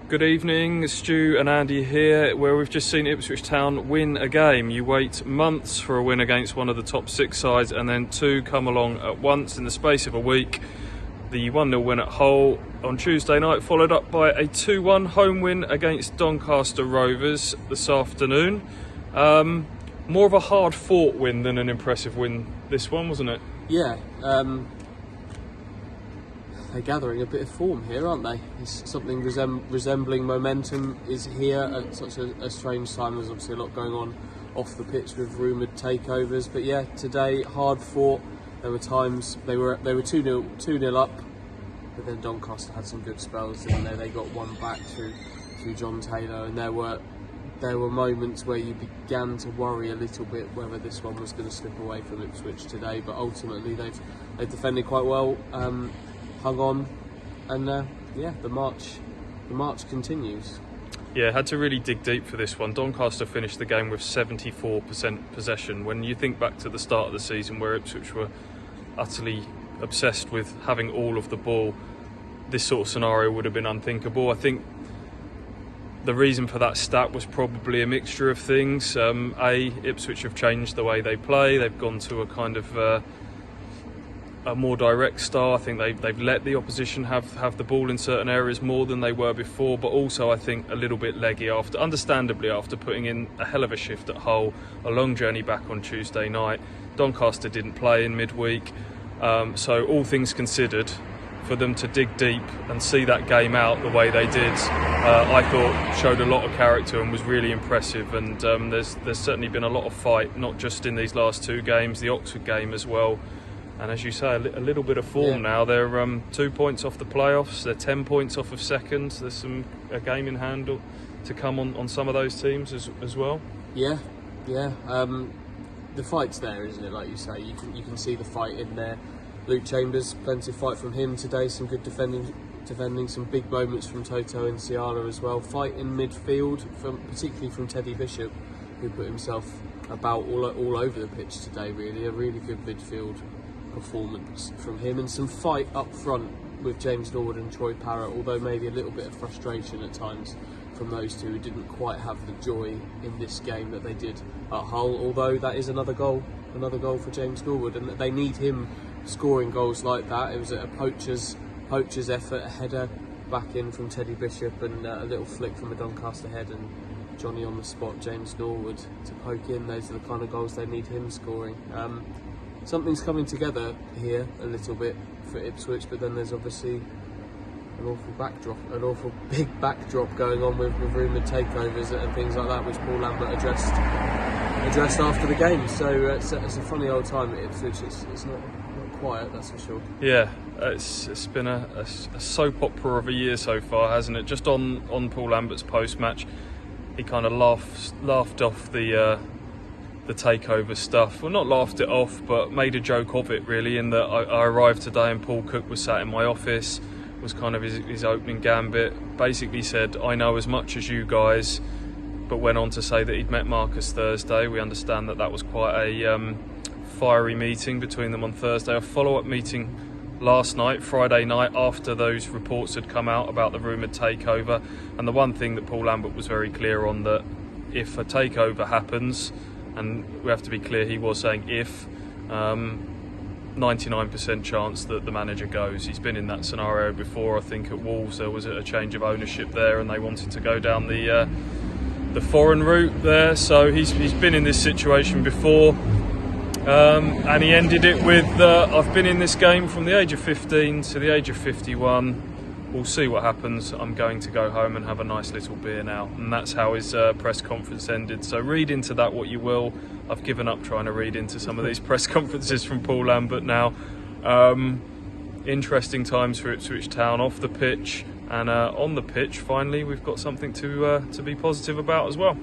Good evening, Stu and Andy here, where we've just seen Ipswich Town win a game. You wait months for a win against one of the top six sides, and then two come along at once in the space of a week. The 1-0 win at Hull on Tuesday night, followed up by a 2-1 home win against Doncaster Rovers this afternoon. More of a hard-fought win than an impressive win, this one, wasn't it? Yeah, they're gathering a bit of form here, aren't they? It's something resembling momentum is here at such a strange time. There's obviously a lot going on off the pitch with rumoured takeovers, but yeah, today hard fought. There were times they were 2-0 up, but then Doncaster had some good spells in there. They got one back through John Taylor, and there were moments where you began to worry a little bit whether this one was going to slip away from Ipswich today. But ultimately, they've defended quite well. Hung on, and the march continues. Yeah, had to really dig deep for this one. Doncaster finished the game with 74% possession. When you think back to the start of the season, where Ipswich were utterly obsessed with having all of the ball, this sort of scenario would have been unthinkable. I think the reason for that stat was probably a mixture of things. Ipswich have changed the way they play. They've gone to a kind of a more direct style. I think they've let the opposition have the ball in certain areas more than they were before, but also I think a little bit leggy understandably after putting in a hell of a shift at Hull, a long journey back on Tuesday night. Doncaster didn't play in midweek, so all things considered, for them to dig deep and see that game out the way they did, I thought showed a lot of character and was really impressive. And there's certainly been a lot of fight, not just in these last two games, the Oxford game as well. And as you say, a little bit of form now. They're 2 points off the playoffs. They're 10 points off of second. There's a game in hand to come on some of those teams as well. Yeah. The fight's there, isn't it? Like you say, you can see the fight in there. Luke Chambers, plenty of fight from him today. Some good defending, some big moments from Toto and Ciala as well. Fight in midfield, particularly from Teddy Bishop, who put himself about all over the pitch today. Really, a really good midfield performance from him, and some fight up front with James Norwood and Troy Parrott, although maybe a little bit of frustration at times from those two who didn't quite have the joy in this game that they did at Hull. Although that is another goal for James Norwood, and they need him scoring goals like that. It was a poacher's effort, a header back in from Teddy Bishop, and a little flick from a Doncaster head, and Johnny on the spot, James Norwood, to poke in. Those are the kind of goals they need him scoring. Something's coming together here a little bit for Ipswich, but then there's obviously an awful big backdrop going on with rumoured takeovers and things like that, which Paul Lambert addressed after the game. So it's a funny old time at Ipswich. It's not quiet, that's for sure. Yeah, it's been a soap opera of a year so far, hasn't it? Just on Paul Lambert's post-match, he kind of laughed off the takeover stuff. Well, not laughed it off, but made a joke of it, really, in that I arrived today and Paul Cook was sat in my office, was kind of his opening gambit. Basically said, I know as much as you guys, but went on to say that he'd met Marcus Thursday. We understand that was quite a fiery meeting between them on Thursday. A follow-up meeting last night, Friday night, after those reports had come out about the rumoured takeover. And the one thing that Paul Lambert was very clear on, that if a takeover happens, and we have to be clear, he was saying if, 99% chance that the manager goes. He's been in that scenario before. I think at Wolves there was a change of ownership there, and they wanted to go down the foreign route there. So he's been in this situation before, and he ended it with, I've been in this game from the age of 15 to the age of 51. We'll see what happens. I'm going to go home and have a nice little beer now. And that's how his press conference ended. So read into that what you will. I've given up trying to read into some of these press conferences from Paul Lambert now. Interesting times for Ipswich Town off the pitch. And on the pitch, finally, we've got something to be positive about as well.